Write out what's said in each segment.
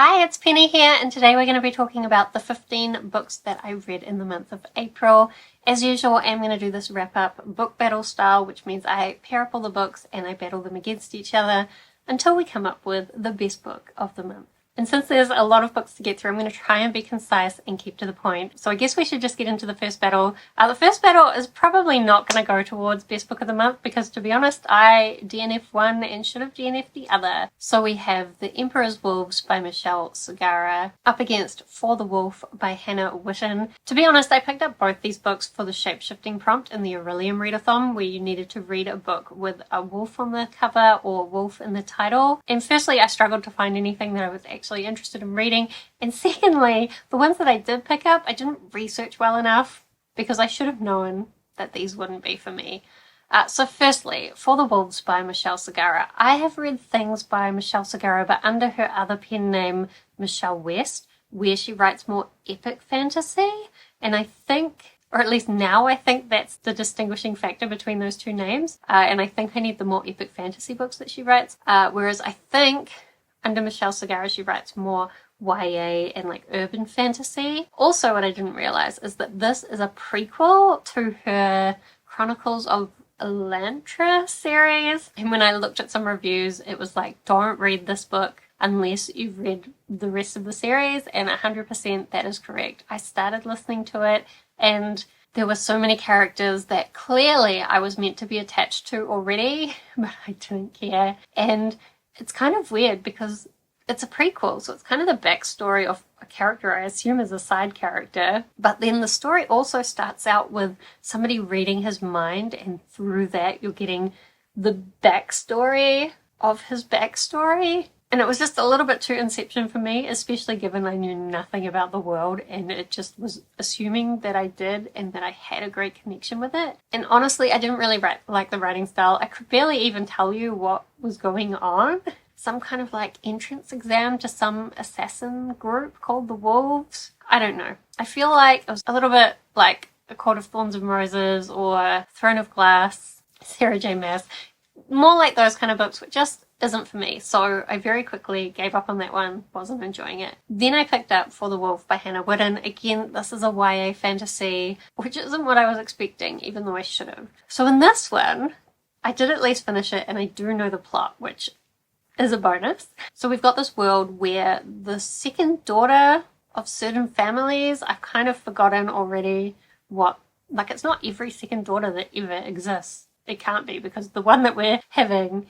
Hi, it's Penny here, and today we're going to be talking about the 15 books that I read in the month of April. As usual, I'm going to do this wrap-up book battle style, which means I pair up all the books and I battle them against each other until we come up with the best book of the month. And since there's a lot of books to get through, I'm going to try and be concise and keep to the point. So I guess we should just get into the first battle. The first battle is probably not going to go towards best book of the month because, to be honest, I DNF'd one and should have DNF'd the other. So we have The Emperor's Wolves by Michelle Sagara up against For the Wolf by Hannah Whitten. To be honest, I picked up both these books for the shape-shifting prompt in the Aurelium Readathon, where you needed to read a book with a wolf on the cover or wolf in the title. And firstly, I struggled to find anything that I was actually interested in reading, and secondly, the ones that I did pick up, I didn't research well enough because I should have known that these wouldn't be for me. So firstly, For the Wolves by Michelle Sagara. I have read things by Michelle Sagara, but under her other pen name, Michelle West, where she writes more epic fantasy, and I think, or at least now I think that's the distinguishing factor between those two names, and I think I need the more epic fantasy books that she writes, whereas I think under Michelle Sagara, she writes more YA and like urban fantasy. Also, what I didn't realize is that this is a prequel to her Chronicles of Elantra series. And when I looked at some reviews, it was like, don't read this book unless you've read the rest of the series. And 100% that is correct. I started listening to it and there were so many characters that clearly I was meant to be attached to already, but I didn't care. And it's kind of weird because it's a prequel, so it's kind of the backstory of a character I assume is a side character. But then the story also starts out with somebody reading his mind, and through that you're getting the backstory of his backstory. And it was just a little bit too Inception for me, especially given I knew nothing about the world and it just was assuming that I did and that I had a great connection with it. And honestly, I didn't really like the writing style. I could barely even tell you what was going on. Some kind of like entrance exam to some assassin group called the Wolves. I don't know. I feel like it was a little bit like A Court of Thorns and Roses or Throne of Glass, Sarah J. Maas. More like those kind of books, which just isn't for me. So I very quickly gave up on that one, wasn't enjoying it. Then I picked up For the Wolf by Hannah Whitten. Again, this is a YA fantasy, which isn't what I was expecting, even though I should have. So in this one, I did at least finish it and I do know the plot, which is a bonus. So we've got this world where the second daughter of certain families, I've kind of forgotten already what, like it's not every second daughter that ever exists. It can't be because the one that we're having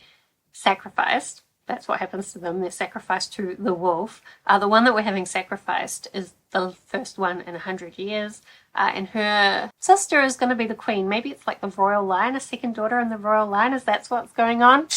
sacrificed, that's what happens to them, they're sacrificed to the wolf. The one that we're having sacrificed is the first one in 100 years, and her sister is going to be the queen. Maybe it's like the royal line, a second daughter in the royal line, is that's what's going on.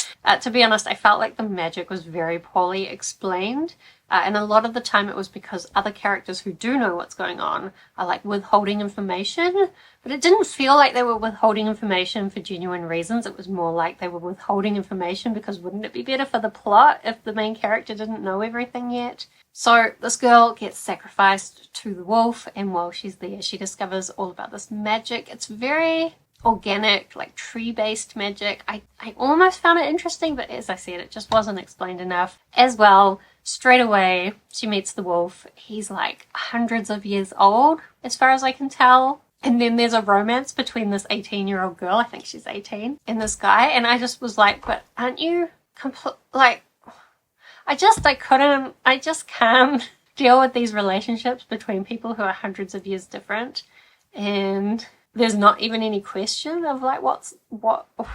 To be honest, I felt like the magic was very poorly explained. And a lot of the time it was because other characters who do know what's going on are like withholding information, but it didn't feel like they were withholding information for genuine reasons. It was more like they were withholding information because wouldn't it be better for the plot if the main character didn't know everything yet? So this girl gets sacrificed to the wolf, and while she's there, she discovers all about this magic. It's very organic, like tree-based magic. I almost found it interesting, but as I said, it just wasn't explained enough. As well, straight away, she meets the wolf. He's like hundreds of years old, as far as I can tell. And then there's a romance between this 18-year-old girl, I think she's 18, and this guy. And I just was like, but aren't you I just can't deal with these relationships between people who are hundreds of years different. And there's not even any question of like, what, are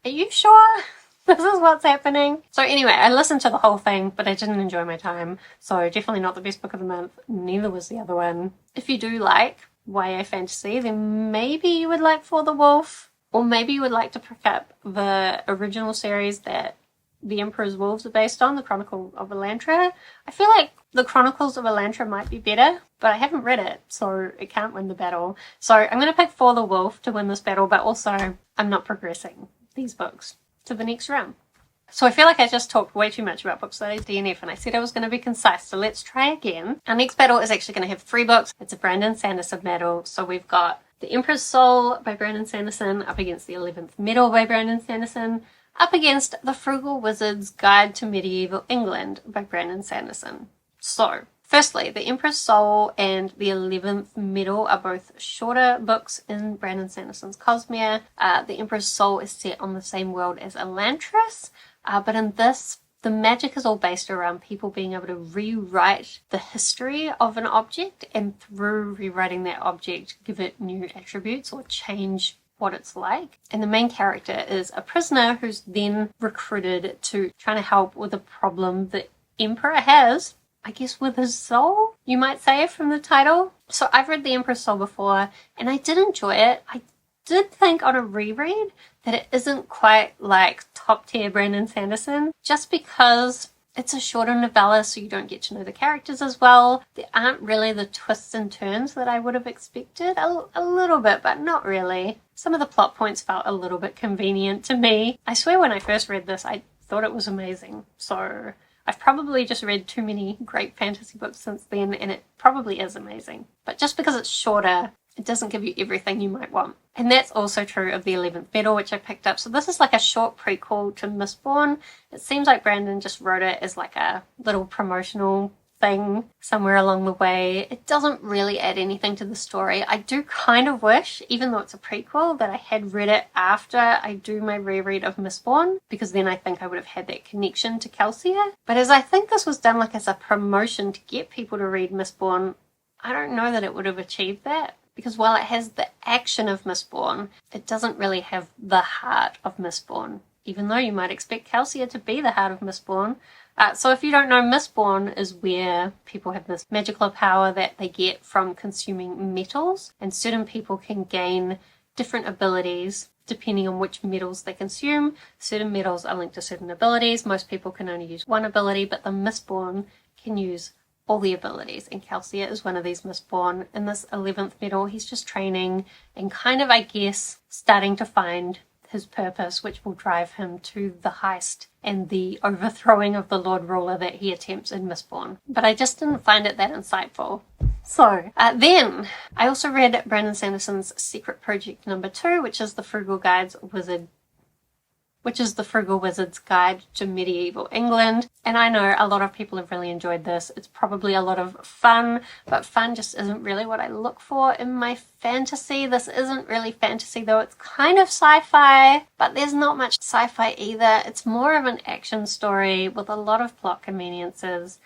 you sure this is what's happening? So anyway, I listened to the whole thing, but I didn't enjoy my time. So definitely not the best book of the month. Neither was the other one. If you do like YA fantasy, then maybe you would like For the Wolf, or maybe you would like to pick up the original series that The Emperor's Wolves are based on, the Chronicle of Elantra. I feel like the Chronicles of Elantra might be better, but I haven't read it, so it can't win the battle. So I'm going to pick For the Wolf to win this battle, but also I'm not progressing these books to the next round. So I feel like I just talked way too much about books that I DNF, and I said I was going to be concise, so let's try again. Our next battle is actually going to have 3 books. It's a Brandon Sanderson battle, so we've got The Emperor's Soul by Brandon Sanderson up against The 11th Medal by Brandon Sanderson. up against The Frugal Wizard's Guide to Medieval England by Brandon Sanderson. So, firstly, The Emperor's Soul and The 11th Medal are both shorter books in Brandon Sanderson's Cosmere. The Emperor's Soul is set on the same world as Elantris, but in this, the magic is all based around people being able to rewrite the history of an object, and through rewriting that object, give it new attributes or change what it's like. And the main character is a prisoner who's then recruited to trying to help with a problem the Emperor has, I guess with his soul, you might say, from the title. So I've read The Emperor's Soul before, and I did enjoy it. I did think on a reread that it isn't quite like top tier Brandon Sanderson, just because it's a shorter novella, so you don't get to know the characters as well. There aren't really the twists and turns that I would have expected. A little bit, but not really. Some of the plot points felt a little bit convenient to me. I swear when I first read this, I thought it was amazing. So I've probably just read too many great fantasy books since then, and it probably is amazing. But just because it's shorter, it doesn't give you everything you might want. And that's also true of the 11th Medal, which I picked up. So this is like a short prequel to Mistborn. It seems like Brandon just wrote it as like a little promotional thing somewhere along the way. It doesn't really add anything to the story. I do kind of wish, even though it's a prequel, that I had read it after I do my reread of Mistborn, because then I think I would have had that connection to Calcia. But as I think this was done like as a promotion to get people to read Mistborn, I don't know that it would have achieved that. Because while it has the action of Mistborn, it doesn't really have the heart of Mistborn, even though you might expect Calcia to be the heart of Mistborn. So if you don't know, Mistborn is where people have this magical power that they get from consuming metals, and certain people can gain different abilities depending on which metals they consume. Certain metals are linked to certain abilities. Most people can only use one ability, but the Mistborn can use all the abilities, and Calcia is one of these Mistborn. In this 11th Medal, he's just training and kind of, I guess, starting to find his purpose, which will drive him to the heist and the overthrowing of the Lord Ruler that he attempts in Mistborn. But I just didn't find it that insightful. So, then, I also read Brandon Sanderson's Secret Project number 2, which is the Frugal Wizard's Guide to Medieval England. And I know a lot of people have really enjoyed this. It's probably a lot of fun, but fun just isn't really what I look for in my fantasy. This isn't really fantasy though. It's kind of sci-fi, but there's not much sci-fi either. It's more of an action story with a lot of plot conveniences.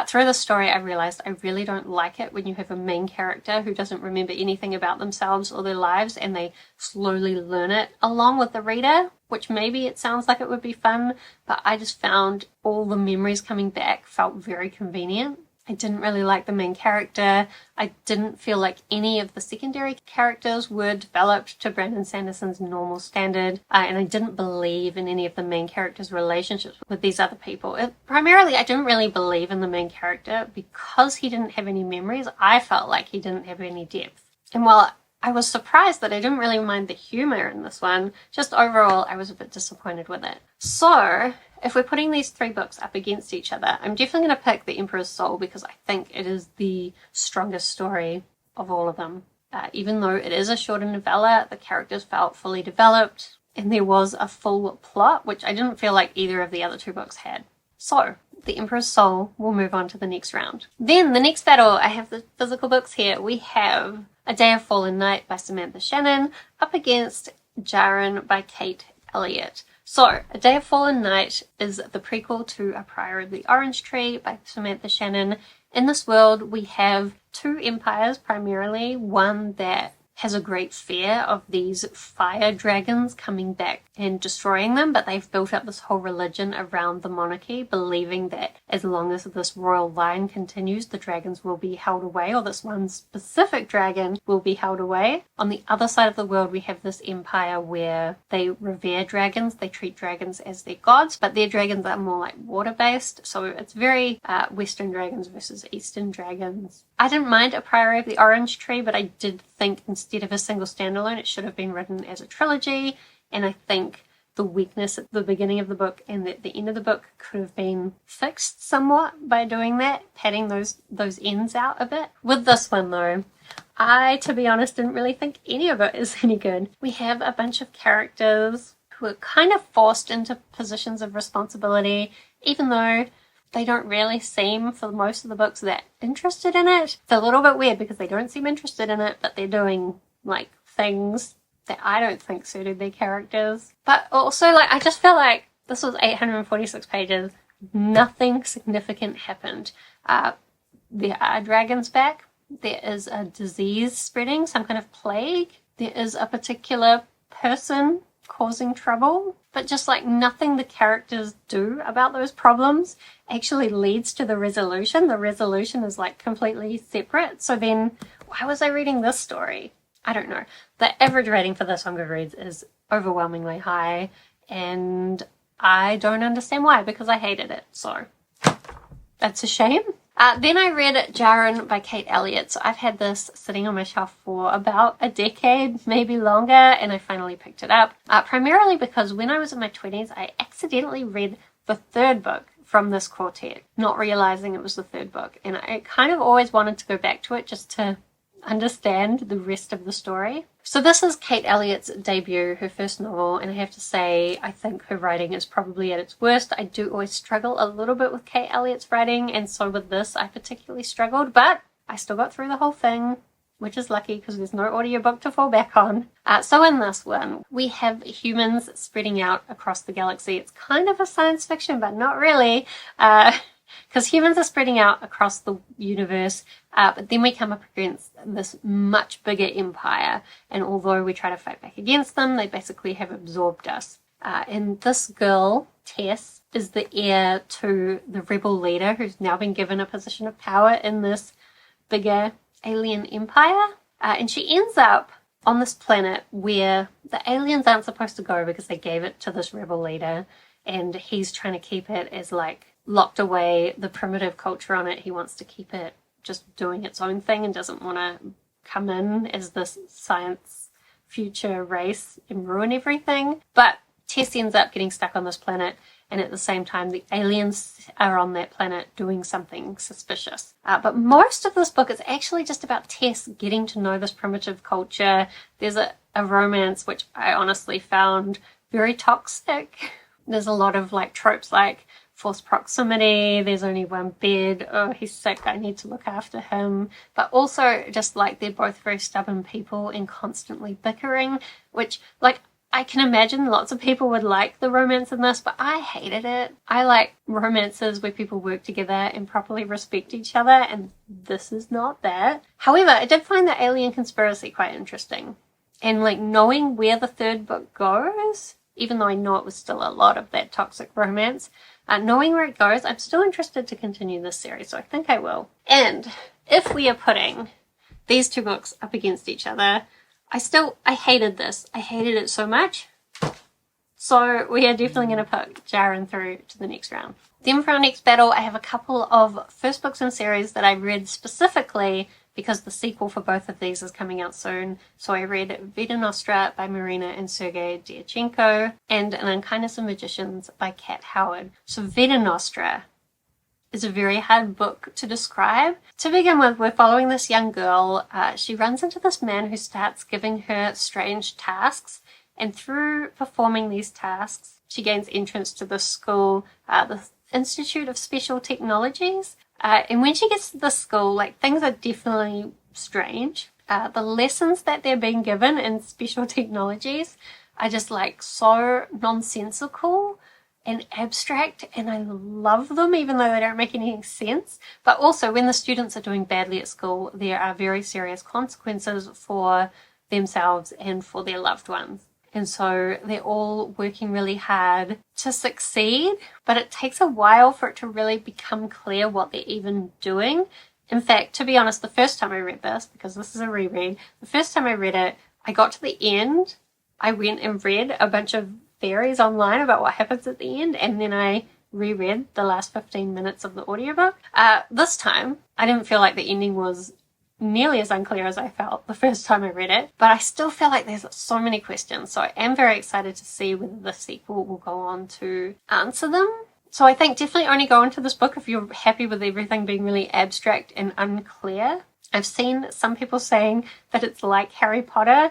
Through the story, I realized I really don't like it when you have a main character who doesn't remember anything about themselves or their lives, and they slowly learn it along with the reader, which maybe it sounds like it would be fun, but I just found all the memories coming back felt very convenient. I didn't really like the main character. I didn't feel like any of the secondary characters were developed to Brandon Sanderson's normal standard, and I didn't believe in any of the main characters' relationships with these other people. Primarily, I didn't really believe in the main character because he didn't have any memories. I felt like he didn't have any depth. And while I was surprised that I didn't really mind the humor in this one, just overall, I was a bit disappointed with it. So, if we're putting these three books up against each other, I'm definitely going to pick The Emperor's Soul because I think it is the strongest story of all of them. Even though it is a shorter novella, the characters felt fully developed, and there was a full plot, which I didn't feel like either of the other two books had. So, The Emperor's Soul will move on to the next round. Then, the next battle, I have the physical books here. We have A Day of Fallen Night by Samantha Shannon up against Jaran by Kate Elliott. So, A Day of Fallen Night is the prequel to A Prior of the Orange Tree by Samantha Shannon. In this world, we have two empires primarily, one that has a great fear of these fire dragons coming back and destroying them, but they've built up this whole religion around the monarchy, believing that as long as this royal line continues, the dragons will be held away, or this one specific dragon will be held away. On the other side of the world, we have this empire where they revere dragons, they treat dragons as their gods, but their dragons are more like water-based, so it's very Western dragons versus Eastern dragons. I didn't mind A Prior of the Orange Tree, but I did think instead of a single standalone, it should have been written as a trilogy, and I think the weakness at the beginning of the book and at the end of the book could have been fixed somewhat by doing that, padding those ends out a bit. With this one though, I, to be honest, didn't really think any of it is any good. We have a bunch of characters who are kind of forced into positions of responsibility, even though they don't really seem, for most of the books, that interested in it. It's a little bit weird because they don't seem interested in it, but they're doing, like, things that I don't think suited their characters. But also, like, I just feel like this was 846 pages. Nothing significant happened. There are dragons back. There is a disease spreading, some kind of plague. There is a particular person causing trouble. But just like nothing the characters do about those problems actually leads to the resolution. The resolution is like completely separate. So then why was I reading this story? I don't know. The average rating for this on Goodreads is overwhelmingly high, and I don't understand why, because I hated it. So that's a shame. Then I read Jaran by Kate Elliott. So I've had this sitting on my shelf for about a decade, maybe longer, and I finally picked it up. Primarily because when I was in my 20s, I accidentally read the third book from this quartet, not realizing it was the third book. And I kind of always wanted to go back to it just to understand the rest of the story. So this is Kate Elliott's debut, her first novel, and I have to say I think her writing is probably at its worst. I do always struggle a little bit with Kate Elliott's writing, and so with this I particularly struggled, but I still got through the whole thing, which is lucky because there's no audiobook to fall back on. So in this one, we have humans spreading out across the galaxy. It's kind of a science fiction, but not really. Because humans are spreading out across the universe, but then we come up against this much bigger empire, and although we try to fight back against them, they basically have absorbed us. And this girl, Tess, is the heir to the rebel leader who's now been given a position of power in this bigger alien empire. And she ends up on this planet where the aliens aren't supposed to go because they gave it to this rebel leader, and he's trying to keep it as like locked away, the primitive culture on it. He wants to keep it just doing its own thing and doesn't want to come in as this science future race and ruin everything. But Tess ends up getting stuck on this planet, and at the same time the aliens are on that planet doing something suspicious. But most of this book is actually just about Tess getting to know this primitive culture. There's a romance which I honestly found very toxic. There's a lot of like tropes like forced proximity, there's only one bed, oh he's sick, I need to look after him, but also just like they're both very stubborn people and constantly bickering, which like I can imagine lots of people would like the romance in this, but I hated it. I like romances where people work together and properly respect each other, and this is not that. However, I did find the alien conspiracy quite interesting, and like knowing where the third book goes, even though I know it was still a lot of that toxic romance, knowing where it goes, I'm still interested to continue this series, so I think I will. And if we are putting these two books up against each other, I hated this. I hated it so much. So we are definitely going to put Jaran through to the next round. Then for our next battle, I have a couple of first books in series that I read specifically because the sequel for both of these is coming out soon. So I read Vita Nostra by Marina and Sergey Dyachenko, and An Unkindness of Magicians by Kat Howard. So Vita Nostra is a very hard book to describe. To begin with, we're following this young girl. She runs into this man who starts giving her strange tasks, and through performing these tasks, she gains entrance to the school, the Institute of Special Technologies. And when she gets to the school, like, things are definitely strange. The lessons that they're being given in special technologies are just like so nonsensical and abstract, and I love them even though they don't make any sense. But also when the students are doing badly at school, there are very serious consequences for themselves and for their loved ones. And so they're all working really hard to succeed, but it takes a while for it to really become clear what they're even doing. In fact, to be honest, the first time I read this, because this is a reread, the first time I read it, I got to the end, I went and read a bunch of theories online about what happens at the end, and then I reread the last 15 minutes of the audiobook. This time, I didn't feel like the ending was nearly as unclear as I felt the first time I read it, but I still feel like there's so many questions, so I am very excited to see whether the sequel will go on to answer them. So I think definitely only go into this book if you're happy with everything being really abstract and unclear. I've seen some people saying that it's like Harry Potter.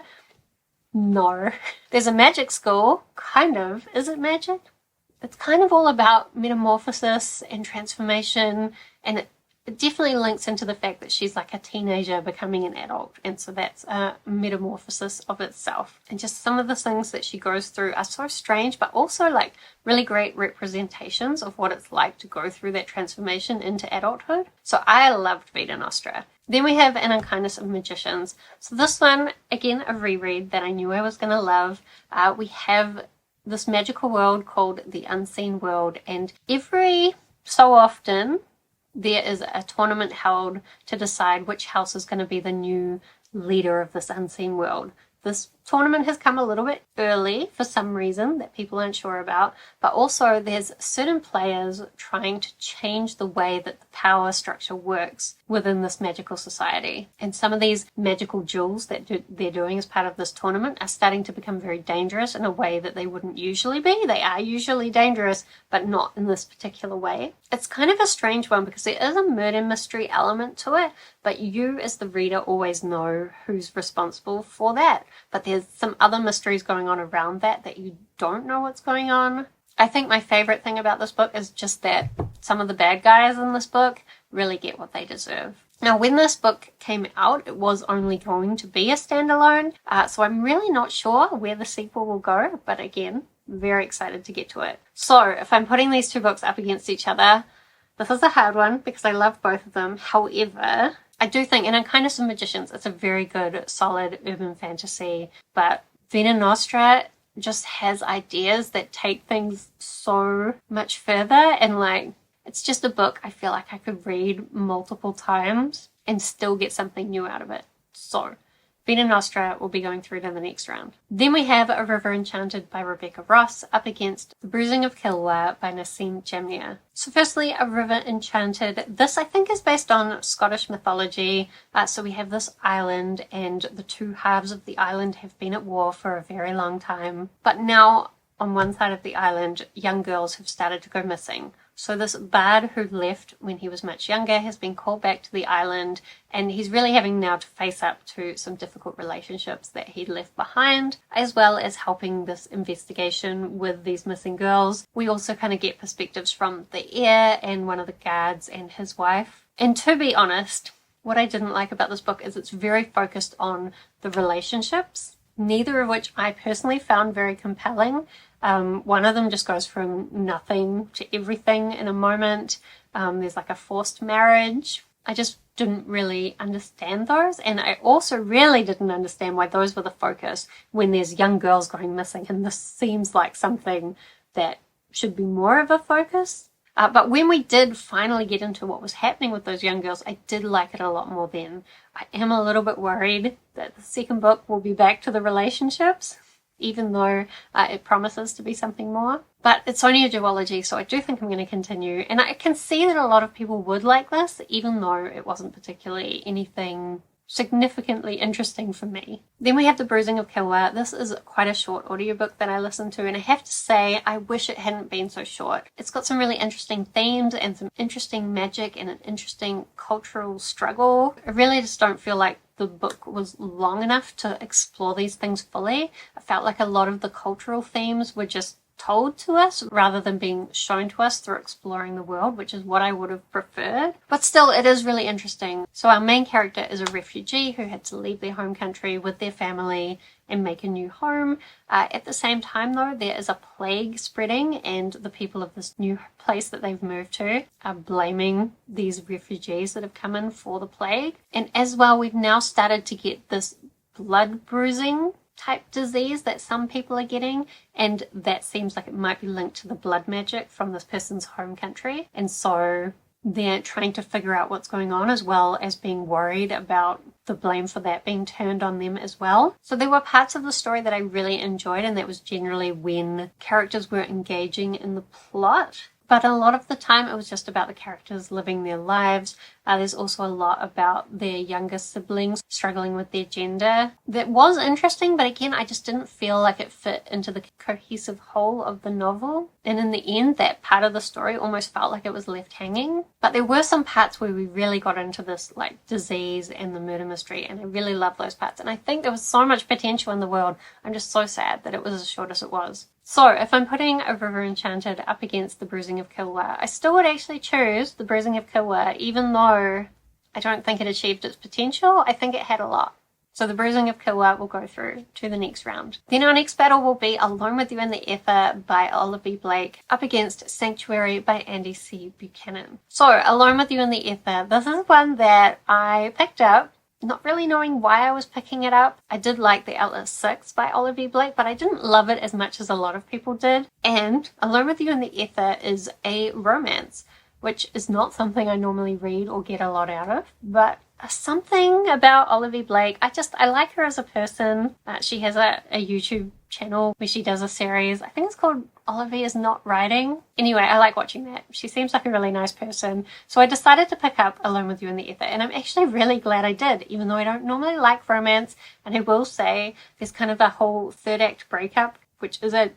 No. There's a magic school, kind of. Is it magic? It's kind of all about metamorphosis and transformation, and it definitely links into the fact that she's like a teenager becoming an adult, and so that's a metamorphosis of itself. And just some of the things that she goes through are so strange, but also like really great representations of what it's like to go through that transformation into adulthood. So I loved Vita Nostra. Then we have An Unkindness of Magicians. So this one, again, a reread that I knew I was going to love. We have this magical world called the Unseen World, and every so often there is a tournament held to decide which house is going to be the new leader of this unseen world. This tournament has come a little bit early for some reason that people aren't sure about, but also there's certain players trying to change the way that the power structure works within this magical society. And some of these magical duels that they're doing as part of this tournament are starting to become very dangerous in a way that they wouldn't usually be. They are usually dangerous, but not in this particular way. It's kind of a strange one because there is a murder mystery element to it, but you as the reader always know who's responsible for that. But there's some other mysteries going on around that you don't know what's going on. I think my favorite thing about this book is just that some of the bad guys in this book really get what they deserve. Now, when this book came out, it was only going to be a standalone, so I'm really not sure where the sequel will go, but again, very excited to get to it. So, if I'm putting these two books up against each other, this is a hard one because I love both of them. However, I do think in Unkindness of Magicians, it's a very good, solid urban fantasy, but Vita Nostra just has ideas that take things so much further, and like, it's just a book I feel like I could read multiple times and still get something new out of it. So, Vita Nostra will be going through to the next round. Then we have A River Enchanted by Rebecca Ross up against The Bruising of Quilwa by Naseem Jamnia. So firstly, A River Enchanted. This I think is based on Scottish mythology. So we have this island, and the two halves of the island have been at war for a very long time. But now on one side of the island, young girls have started to go missing. So this bard who left when he was much younger has been called back to the island, and he's really having now to face up to some difficult relationships that he left behind, as well as helping this investigation with these missing girls. We also kind of get perspectives from the heir and one of the guards and his wife. And to be honest, what I didn't like about this book is it's very focused on the relationships, neither of which I personally found very compelling. One of them just goes from nothing to everything in a moment. There's like a forced marriage. I just didn't really understand those, and I also really didn't understand why those were the focus when there's young girls going missing, and this seems like something that should be more of a focus. But when we did finally get into what was happening with those young girls, I did like it a lot more then. I am a little bit worried that the second book will be back to the relationships, even though it promises to be something more. But it's only a duology, so I do think I'm going to continue. And I can see that a lot of people would like this, even though it wasn't particularly anything significantly interesting for me. Then we have The Bruising of Quilwa. This is quite a short audiobook that I listened to, and I have to say I wish it hadn't been so short. It's got some really interesting themes and some interesting magic and an interesting cultural struggle. I really just don't feel like the book was long enough to explore these things fully. I felt like a lot of the cultural themes were just told to us rather than being shown to us through exploring the world, which is what I would have preferred. But still, it is really interesting. So our main character is a refugee who had to leave their home country with their family and make a new home. At the same time, though, there is a plague spreading, and the people of this new place that they've moved to are blaming these refugees that have come in for the plague. And as well, we've now started to get this blood bruising type disease that some people are getting, and that seems like it might be linked to the blood magic from this person's home country. And so they're trying to figure out what's going on, as well as being worried about the blame for that being turned on them as well. So there were parts of the story that I really enjoyed, and that was generally when characters were engaging in the plot. but a lot of the time it was just about the characters living their lives. There's also a lot about their younger siblings struggling with their gender. That was interesting, but again, I just didn't feel like it fit into the cohesive whole of the novel. And in the end, that part of the story almost felt like it was left hanging. But there were some parts where we really got into this like disease and the murder mystery, and I really loved those parts. And I think there was so much potential in the world. I'm just so sad that it was as short as it was. So if I'm putting A River Enchanted up against The Bruising of Quilwa, I still would actually choose The Bruising of Quilwa, even though I don't think it achieved its potential. I think it had a lot. So The Bruising of Quilwa will go through to the next round. Then our next battle will be Alone with You in the Ether by Olivie Blake up against Sanctuary by Andi C. Buchanan. So Alone with You in the Ether, this is one that I picked up, not really knowing why I was picking it up. I did like The Atlas 6 by Olivie Blake, but I didn't love it as much as a lot of people did. And Alone with You in the Ether is a romance, which is not something I normally read or get a lot out of, but something about Olivie Blake, I like her as a person. She has a YouTube channel where she does a series, I think it's called Olivie is Not Writing. Anyway, I like watching that. She seems like a really nice person. So I decided to pick up Alone with You in the Ether, and I'm actually really glad I did, even though I don't normally like romance. And I will say there's kind of a whole third act breakup, which is a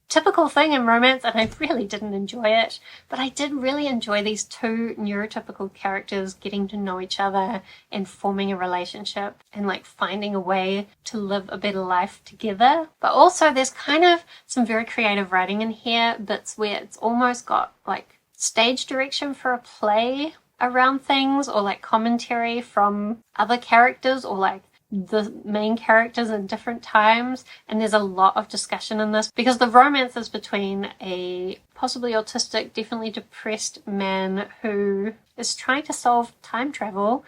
typical thing in romance, and I really didn't enjoy it. But I did really enjoy these two neurotypical characters getting to know each other and forming a relationship and like finding a way to live a better life together. But also there's kind of some very creative writing in here, bits where it's almost got like stage direction for a play around things, or like commentary from other characters, or like the main characters in different times. And there's a lot of discussion in this because the romance is between a possibly autistic, definitely depressed man who is trying to solve time travel.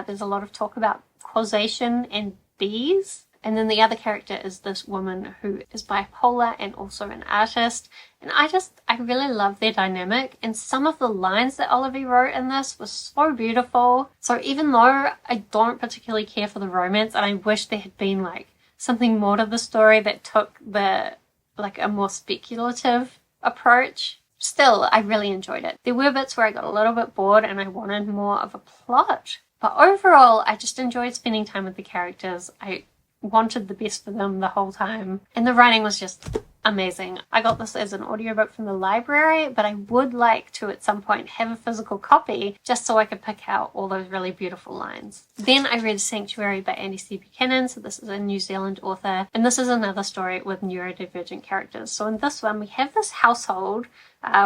There's a lot of talk about causation and bees. And then the other character is this woman who is bipolar and also an artist. And I really love their dynamic. And some of the lines that Olivie wrote in this was so beautiful. So even though I don't particularly care for the romance, and I wish there had been like something more to the story that took the like a more speculative approach, still I really enjoyed it. There were bits where I got a little bit bored and I wanted more of a plot. But overall, I just enjoyed spending time with the characters. I wanted the best for them the whole time, and the writing was just amazing. I got this as an audiobook from the library, but I would like to at some point have a physical copy just so I could pick out all those really beautiful lines. Then I read Sanctuary by Andi C. Buchanan. So this is a New Zealand author, and this is another story with neurodivergent characters. So in this one we have this household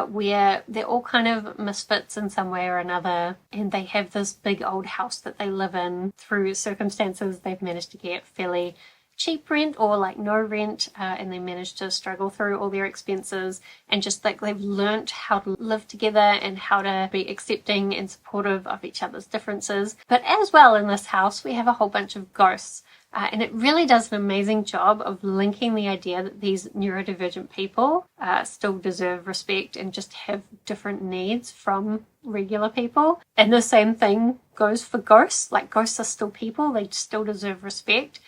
where they're all kind of misfits in some way or another, and they have this big old house that they live in through circumstances they've managed to get fairly cheap rent or like no rent, and they managed to struggle through all their expenses, and just like they've learnt how to live together and how to be accepting and supportive of each other's differences. But as well, in this house we have a whole bunch of ghosts. And it really does an amazing job of linking the idea that these neurodivergent people still deserve respect and just have different needs from regular people. And the same thing goes for ghosts. Like, ghosts are still people. They still deserve respect.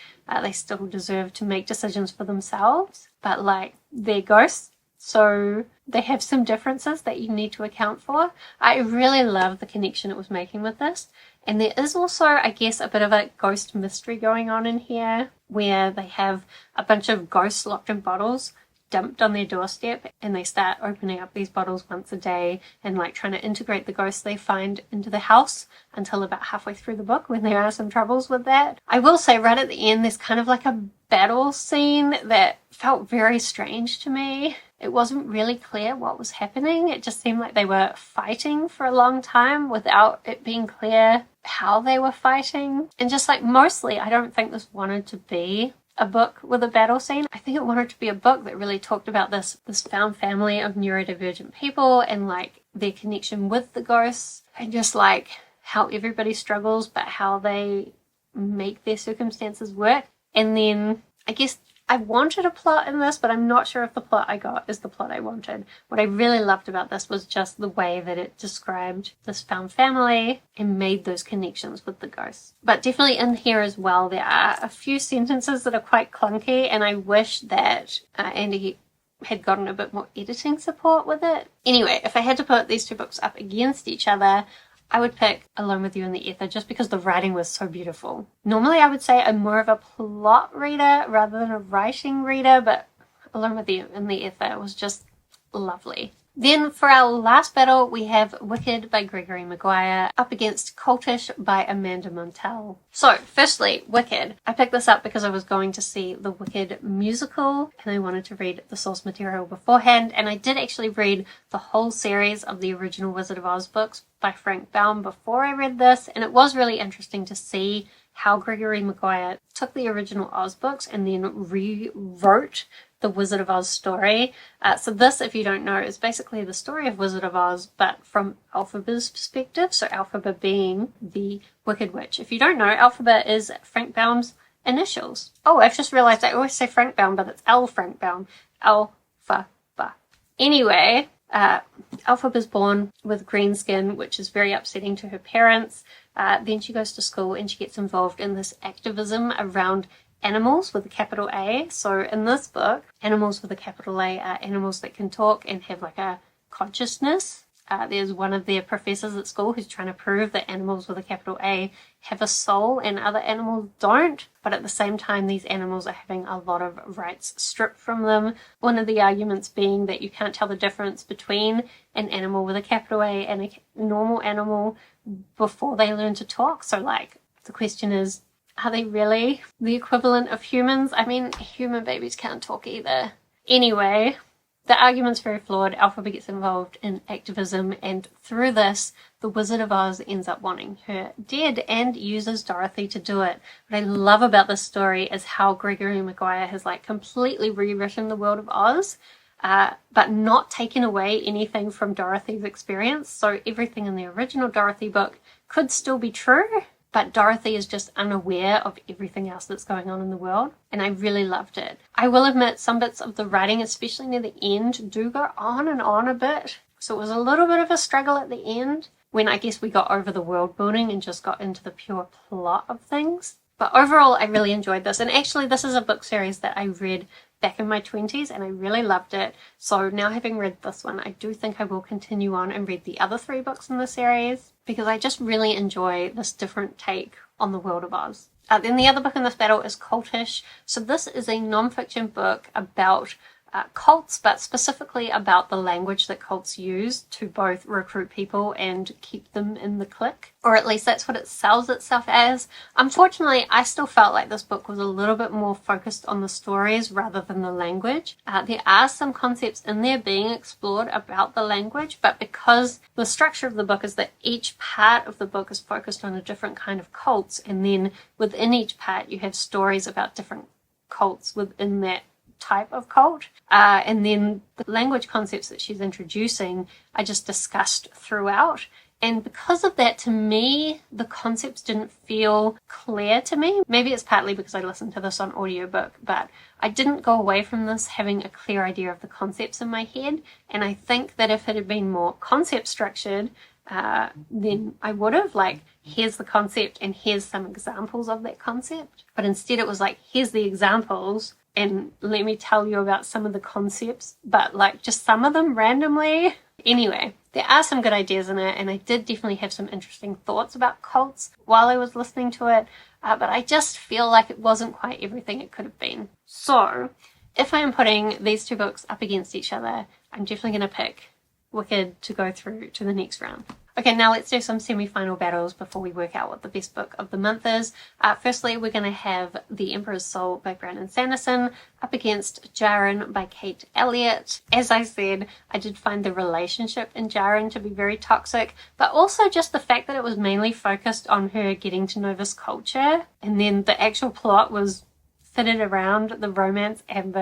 They still deserve to make decisions for themselves. But, like, they're ghosts, so they have some differences that you need to account for. I really love the connection it was making with this. And there is also, I guess, a bit of a ghost mystery going on in here, where they have a bunch of ghosts locked in bottles dumped on their doorstep, and they start opening up these bottles once a day and like trying to integrate the ghosts they find into the house until about halfway through the book, when there are some troubles with that. I will say right at the end there's kind of like a battle scene that felt very strange to me. It wasn't really clear what was happening. It just seemed like they were fighting for a long time without it being clear how they were fighting. And just like mostly, I don't think this wanted to be a book with a battle scene. I think it wanted to be a book that really talked about this found family of neurodivergent people and like their connection with the ghosts, and just like how everybody struggles but how they make their circumstances work. And then I guess I wanted a plot in this, but I'm not sure if the plot I got is the plot I wanted. What I really loved about this was just the way that it described this found family and made those connections with the ghosts. But definitely in here as well, there are a few sentences that are quite clunky, and I wish that Andi had gotten a bit more editing support with it. Anyway, if I had to put these two books up against each other, I would pick Alone with You in the Ether just because the writing was so beautiful. Normally I would say I'm more of a plot reader rather than a writing reader, but Alone with You in the Ether was just lovely. Then for our last battle, we have Wicked by Gregory McGuire up against Cultish by Amanda Montell. So, firstly, Wicked. I picked this up because I was going to see the Wicked musical and I wanted to read the source material beforehand, and I did actually read the whole series of the original Wizard of Oz books by Frank Baum before I read this, and it was really interesting to see how Gregory McGuire took the original Oz books and then rewrote the Wizard of Oz story. So this, if you don't know, is basically the story of Wizard of Oz, but from Elphaba's perspective. So Elphaba being the Wicked Witch. If you don't know, Elphaba is Frank Baum's initials. Oh, I've just realized I always say Frank Baum, but it's L. Frank Baum. Elphaba. Anyway, Elphaba's born with green skin, which is very upsetting to her parents. Then she goes to school and she gets involved in this activism around animals with a capital A. So in this book, animals with a capital A are animals that can talk and have like a consciousness. There's one of their professors at school who's trying to prove that animals with a capital A have a soul and other animals don't. But at the same time, these animals are having a lot of rights stripped from them. One of the arguments being that you can't tell the difference between an animal with a capital A and a normal animal before they learn to talk. So like, the question is, are they really the equivalent of humans? I mean, human babies can't talk either. Anyway, the argument's very flawed. Elphaba gets involved in activism, and through this, the Wizard of Oz ends up wanting her dead and uses Dorothy to do it. What I love about this story is how Gregory McGuire has like completely rewritten the world of Oz, but not taken away anything from Dorothy's experience. So everything in the original Dorothy book could still be true, but Dorothy is just unaware of everything else that's going on in the world, and I really loved it. I will admit some bits of the writing, especially near the end, do go on and on a bit, so it was a little bit of a struggle at the end, when I guess we got over the world building and just got into the pure plot of things. But overall, I really enjoyed this, and actually this is a book series that I read back in my 20s and I really loved it. So now having read this one, I do think I will continue on and read the other 3 books in the series because I just really enjoy this different take on the world of Oz. Then the other book in this battle is Cultish. So this is a non-fiction book about cults, but specifically about the language that cults use to both recruit people and keep them in the clique, or at least that's what it sells itself as. Unfortunately, I still felt like this book was a little bit more focused on the stories rather than the language. There are some concepts in there being explored about the language, but because the structure of the book is that each part of the book is focused on a different kind of cults, and then within each part you have stories about different cults within that type of cult, and then the language concepts that she's introducing are just discussed throughout, and because of that, to me the concepts didn't feel clear to me. Maybe it's partly because I listened to this on audiobook, but I didn't go away from this having a clear idea of the concepts in my head, and I think that if it had been more concept structured, then I would have, like, here's the concept and here's some examples of that concept, but instead it was like, here's the examples and let me tell you about some of the concepts, but like just some of them randomly. Anyway, there are some good ideas in it, and I did definitely have some interesting thoughts about cults while I was listening to it, but I just feel like it wasn't quite everything it could have been. So if I am putting these 2 books up against each other, I'm definitely going to pick Wicked to go through to the next round. Okay, now let's do some semi-final battles before we work out what the best book of the month is. Firstly, we're going to have The Emperor's Soul by Brandon Sanderson up against Jaran by Kate Elliott. As I said, I did find the relationship in Jaran to be very toxic, but also just the fact that it was mainly focused on her getting to know this culture, and then the actual plot was fitted around the romance and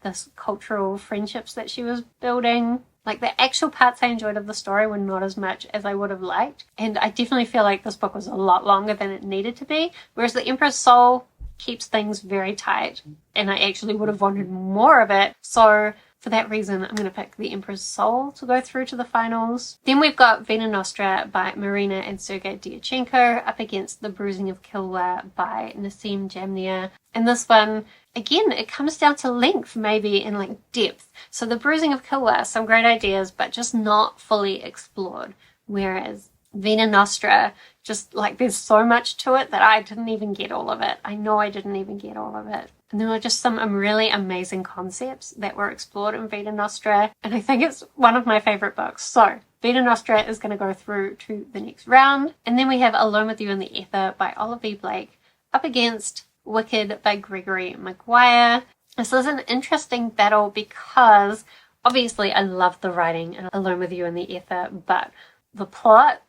this cultural friendships that she was building. Like, the actual parts I enjoyed of the story were not as much as I would have liked, and I definitely feel like this book was a lot longer than it needed to be, whereas The Emperor's Soul keeps things very tight, and I actually would have wanted more of it. So for that reason, I'm going to pick The Emperor's Soul to go through to the finals. Then we've got Vita Nostra by Marina and Sergey Dyachenko up against The Bruising of Quilwa by Naseem Jamnia. And this one, again, it comes down to length maybe and like depth. So The Bruising of Quilwa, some great ideas, but just not fully explored. Whereas Vita Nostra, just like there's so much to it that I didn't even get all of it. I know I didn't even get all of it. And there were just some really amazing concepts that were explored in Vita Nostra. And I think it's one of my favorite books. So Vita Nostra is going to go through to the next round. And then we have Alone with You in the Ether by Olivie Blake up against Wicked by Gregory McGuire. This is an interesting battle because obviously I love the writing in Alone with You in the Ether, but the plot,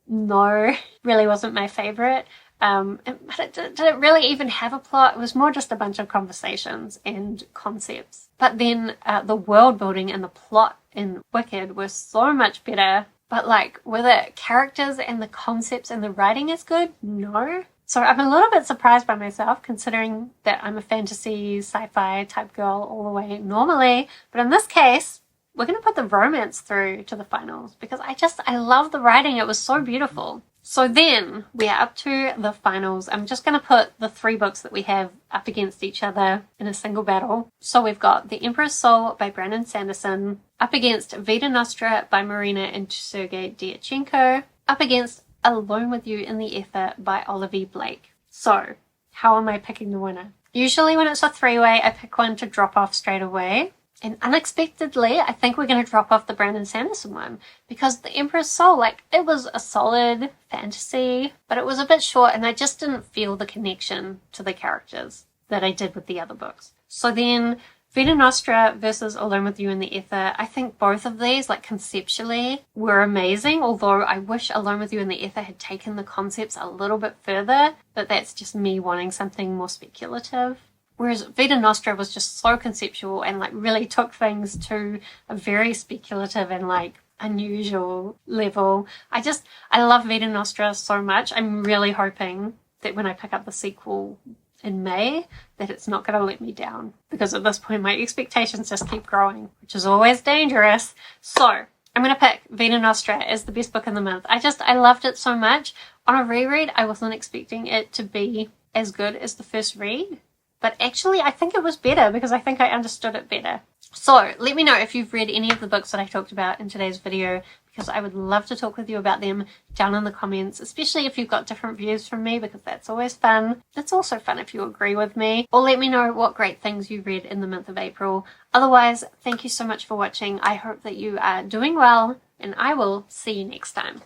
no, really wasn't my favorite. But did it really even have a plot? It was more just a bunch of conversations and concepts. But then the world building and the plot in Wicked were so much better. But like, were the characters and the concepts and the writing as good? No. So I'm a little bit surprised by myself, considering that I'm a fantasy, sci-fi type girl all the way normally. But in this case, we're going to put the romance through to the finals because I love the writing. It was so beautiful. So then we are up to the finals. I'm just going to put the 3 books that we have up against each other in a single battle. So we've got The Emperor's Soul by Brandon Sanderson up against Vita Nostra by Marina and Sergey Dyachenko up against Alone with You in the Ether by Olivie Blake. So how am I picking the winner? Usually when it's a 3-way, I pick one to drop off straight away. And unexpectedly, I think we're going to drop off the Brandon Sanderson one because The Emperor's Soul, like, it was a solid fantasy, but it was a bit short and I just didn't feel the connection to the characters that I did with the other books. So then Vita Nostra versus Alone with You in the Ether, I think both of these, like, conceptually were amazing, although I wish Alone with You in the Ether had taken the concepts a little bit further, but that's just me wanting something more speculative. Whereas Vita Nostra was just so conceptual and like really took things to a very speculative and like unusual level. I love Vita Nostra so much. I'm really hoping that when I pick up the sequel in May that it's not going to let me down, because at this point my expectations just keep growing, which is always dangerous. So I'm going to pick Vita Nostra as the best book in the month. I loved it so much. On a reread, I wasn't expecting it to be as good as the first read. But actually, I think it was better because I think I understood it better. So let me know if you've read any of the books that I talked about in today's video, because I would love to talk with you about them down in the comments, especially if you've got different views from me, because that's always fun. It's also fun if you agree with me, or let me know what great things you read in the month of April. Otherwise, thank you so much for watching. I hope that you are doing well, and I will see you next time.